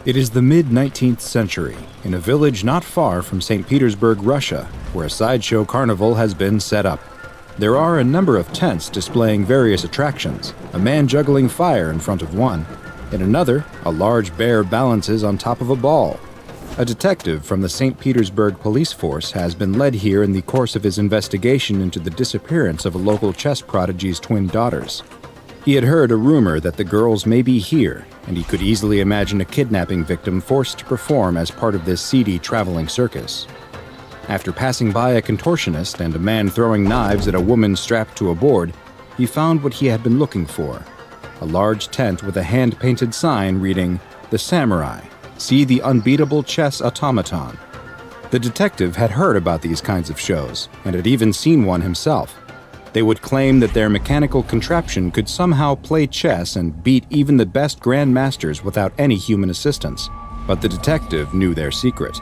It is the mid-19th century, in a village not far from St. Petersburg, Russia, where a sideshow carnival has been set up. There are a number of tents displaying various attractions, a man juggling fire in front of one. In another, a large bear balances on top of a ball. A detective from the St. Petersburg police force has been led here in the course of his investigation into the disappearance of a local chess prodigy's twin daughters. He had heard a rumor that the girls may be here, and he could easily imagine a kidnapping victim forced to perform as part of this seedy traveling circus. After passing by a contortionist and a man throwing knives at a woman strapped to a board, he found what he had been looking for: a large tent with a hand-painted sign reading, "The Samurai. See the unbeatable chess automaton." The detective had heard about these kinds of shows, and had even seen one himself. They would claim that their mechanical contraption could somehow play chess and beat even the best grandmasters without any human assistance. But the detective knew their secret.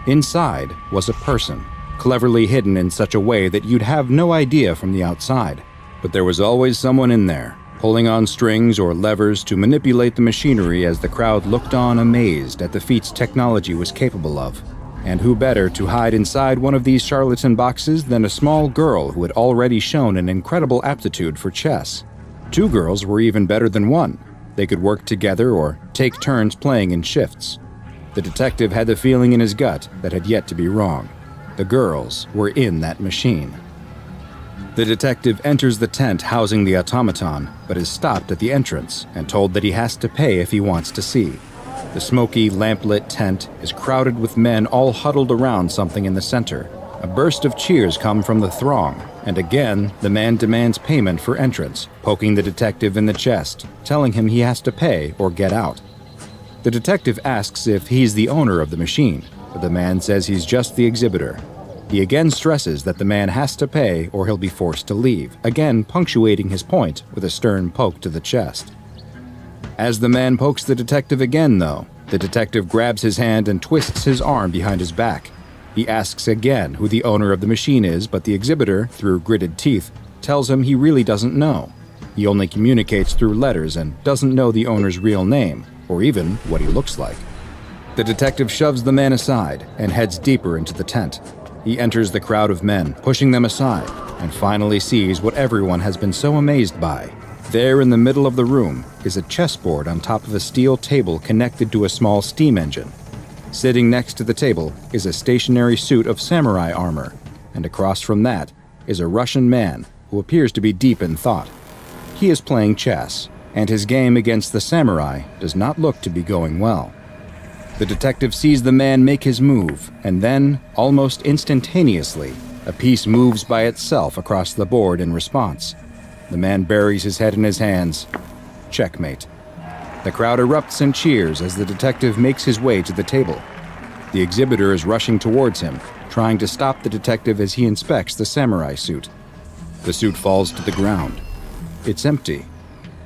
Inside was a person, cleverly hidden in such a way that you'd have no idea from the outside. But there was always someone in there, pulling on strings or levers to manipulate the machinery as the crowd looked on amazed at the feats technology was capable of. And who better to hide inside one of these charlatan boxes than a small girl who had already shown an incredible aptitude for chess? Two girls were even better than one. They could work together or take turns playing in shifts. The detective had the feeling in his gut that had yet to be wrong. The girls were in that machine. The detective enters the tent housing the automaton, but is stopped at the entrance and told that he has to pay if he wants to see. The smoky, lamplit tent is crowded with men all huddled around something in the center. A burst of cheers come from the throng, and again the man demands payment for entrance, poking the detective in the chest, telling him he has to pay or get out. The detective asks if he's the owner of the machine, but the man says he's just the exhibitor. He again stresses that the man has to pay or he'll be forced to leave, again punctuating his point with a stern poke to the chest. As the man pokes the detective again, though, the detective grabs his hand and twists his arm behind his back. He asks again who the owner of the machine is, but the exhibitor, through gritted teeth, tells him he really doesn't know. He only communicates through letters and doesn't know the owner's real name, or even what he looks like. The detective shoves the man aside and heads deeper into the tent. He enters the crowd of men, pushing them aside, and finally sees what everyone has been so amazed by. There in the middle of the room is a chessboard on top of a steel table connected to a small steam engine. Sitting next to the table is a stationary suit of samurai armor, and across from that is a Russian man who appears to be deep in thought. He is playing chess, and his game against the samurai does not look to be going well. The detective sees the man make his move, and then, almost instantaneously, a piece moves by itself across the board in response. The man buries his head in his hands. Checkmate. The crowd erupts in cheers as the detective makes his way to the table. The exhibitor is rushing towards him, trying to stop the detective as he inspects the samurai suit. The suit falls to the ground. It's empty.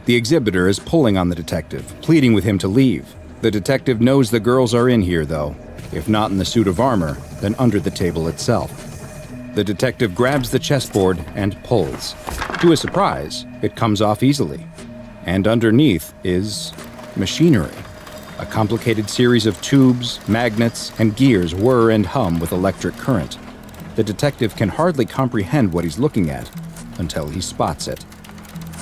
The exhibitor is pulling on the detective, pleading with him to leave. The detective knows the girls are in here, though. If not in the suit of armor, then under the table itself. The detective grabs the chessboard and pulls. To his surprise, it comes off easily. And underneath is machinery. A complicated series of tubes, magnets, and gears whir and hum with electric current. The detective can hardly comprehend what he's looking at until he spots it.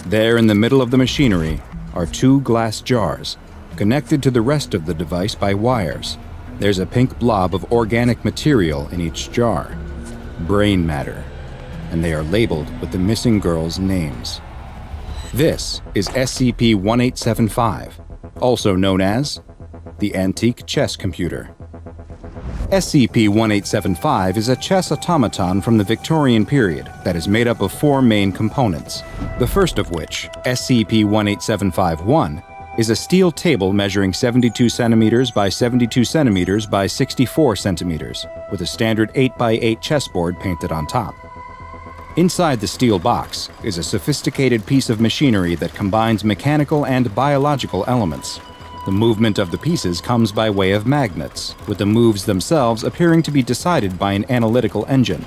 There in the middle of the machinery are two glass jars, connected to the rest of the device by wires. There's a pink blob of organic material in each jar. Brain matter. And they are labeled with the missing girls' names. This is SCP-1875, also known as the Antique Chess Computer. SCP-1875 is a chess automaton from the Victorian period that is made up of four main components. The first of which, SCP-18751, is a steel table measuring 72 centimeters by 72 centimeters by 64 centimeters, with a standard 8x8 chessboard painted on top. Inside the steel box is a sophisticated piece of machinery that combines mechanical and biological elements. The movement of the pieces comes by way of magnets, with the moves themselves appearing to be decided by an analytical engine.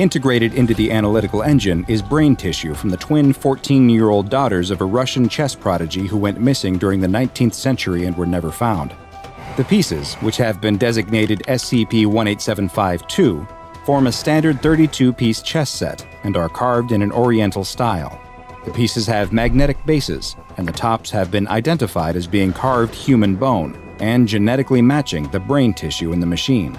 Integrated into the analytical engine is brain tissue from the twin 14-year-old daughters of a Russian chess prodigy who went missing during the 19th century and were never found. The pieces, which have been designated SCP-18752, form a standard 32-piece chess set and are carved in an Oriental style. The pieces have magnetic bases, and the tops have been identified as being carved human bone and genetically matching the brain tissue in the machine.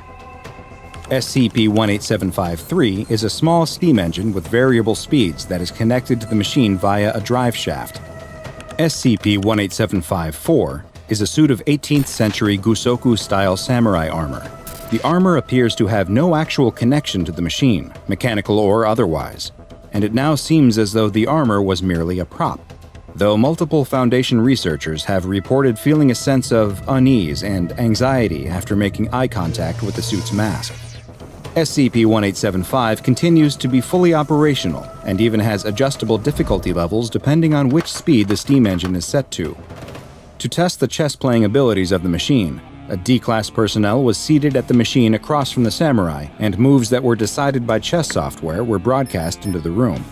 SCP-18753 is a small steam engine with variable speeds that is connected to the machine via a drive shaft. SCP-18754 is a suit of 18th century Gusoku-style samurai armor. The armor appears to have no actual connection to the machine, mechanical or otherwise, and it now seems as though the armor was merely a prop, though multiple Foundation researchers have reported feeling a sense of unease and anxiety after making eye contact with the suit's mask. SCP-1875 continues to be fully operational and even has adjustable difficulty levels depending on which speed the steam engine is set to. To test the chess-playing abilities of the machine, a D-Class personnel was seated at the machine across from the samurai, and moves that were decided by chess software were broadcast into the room.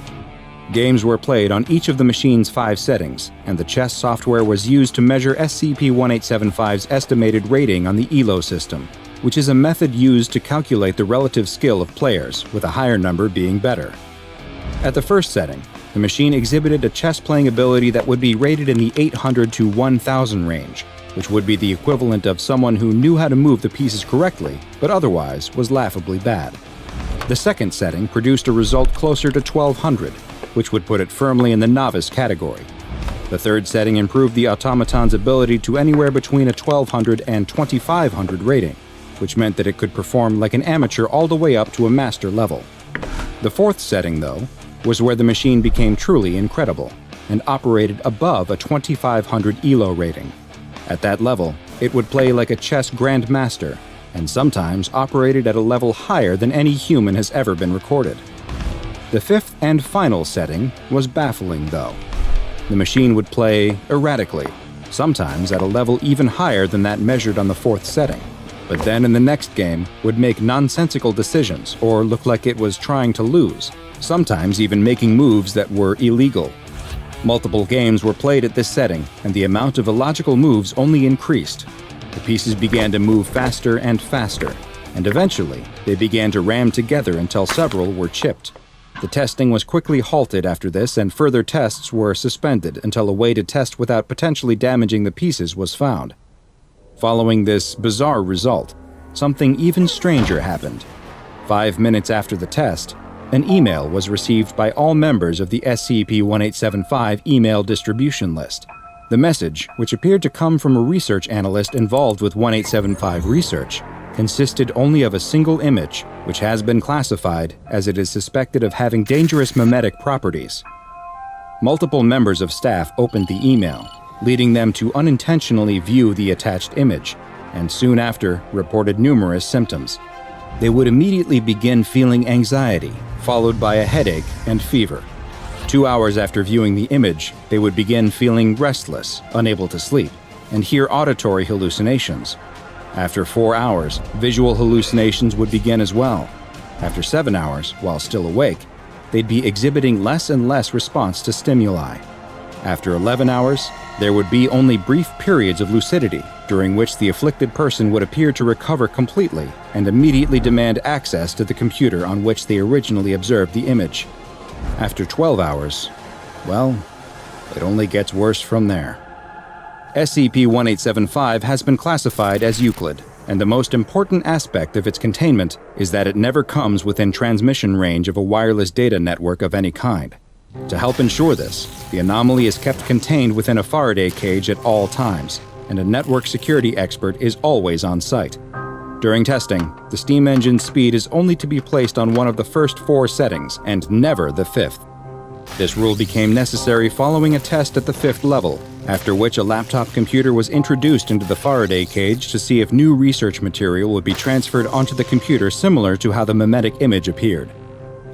Games were played on each of the machine's 5 settings, and the chess software was used to measure SCP-1875's estimated rating on the ELO system, which is a method used to calculate the relative skill of players, with a higher number being better. At the first setting, the machine exhibited a chess-playing ability that would be rated in the 800 to 1000 range, which would be the equivalent of someone who knew how to move the pieces correctly, but otherwise was laughably bad. The second setting produced a result closer to 1200, which would put it firmly in the novice category. The third setting improved the automaton's ability to anywhere between a 1200 and 2500 rating, which meant that it could perform like an amateur all the way up to a master level. The fourth setting, though, was where the machine became truly incredible and operated above a 2500 ELO rating. At that level, it would play like a chess grandmaster and sometimes operated at a level higher than any human has ever been recorded. The fifth and final setting was baffling, though. The machine would play erratically, sometimes at a level even higher than that measured on the fourth setting, but then in the next game would make nonsensical decisions or look like it was trying to lose, sometimes even making moves that were illegal. Multiple games were played at this setting, and the amount of illogical moves only increased. The pieces began to move faster and faster, and eventually they began to ram together until several were chipped. The testing was quickly halted after this, and further tests were suspended until a way to test without potentially damaging the pieces was found. Following this bizarre result, something even stranger happened. 5 minutes after the test, an email was received by all members of the SCP-1875 email distribution list. The message, which appeared to come from a research analyst involved with 1875 research, consisted only of a single image, which has been classified as it is suspected of having dangerous memetic properties. Multiple members of staff opened the email, leading them to unintentionally view the attached image, and soon after reported numerous symptoms. They would immediately begin feeling anxiety, followed by a headache and fever. 2 hours after viewing the image, they would begin feeling restless, unable to sleep, and hear auditory hallucinations. After 4 hours, visual hallucinations would begin as well. After 7 hours, while still awake, they'd be exhibiting less and less response to stimuli. After 11 hours, there would be only brief periods of lucidity, during which the afflicted person would appear to recover completely and immediately demand access to the computer on which they originally observed the image. After 12 hours, well, it only gets worse from there. SCP-1875 has been classified as Euclid, and the most important aspect of its containment is that it never comes within transmission range of a wireless data network of any kind. To help ensure this, the anomaly is kept contained within a Faraday cage at all times, and a network security expert is always on site. During testing, the steam engine's speed is only to be placed on one of the first 4 settings, and never the 5th. This rule became necessary following a test at the 5th level, after which a laptop computer was introduced into the Faraday cage to see if new research material would be transferred onto the computer similar to how the memetic image appeared.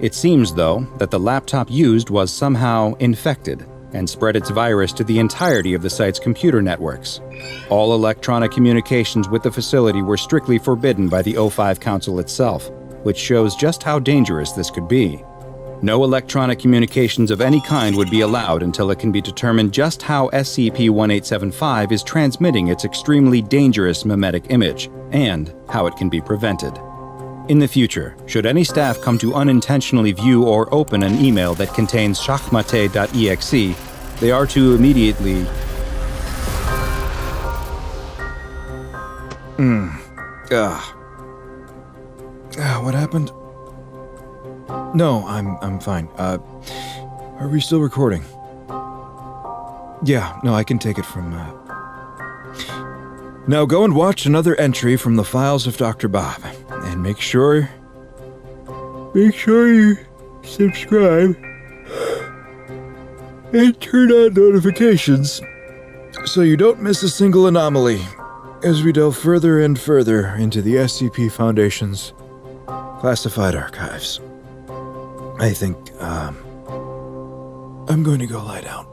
It seems, though, that the laptop used was somehow infected and spread its virus to the entirety of the site's computer networks. All electronic communications with the facility were strictly forbidden by the O5 Council itself, which shows just how dangerous this could be. No electronic communications of any kind would be allowed until it can be determined just how SCP-1875 is transmitting its extremely dangerous memetic image, and how it can be prevented. In the future, should any staff come to unintentionally view or open an email that contains shachmate.exe, they are to immediately... What happened? No, I'm fine. Are we still recording? Yeah, no, I can take it from, Now go and watch another entry from the files of Dr. Bob, and make sure you subscribe and turn on notifications so you don't miss a single anomaly as we delve further and further into the SCP Foundation's classified archives. I think, I'm going to go lie down.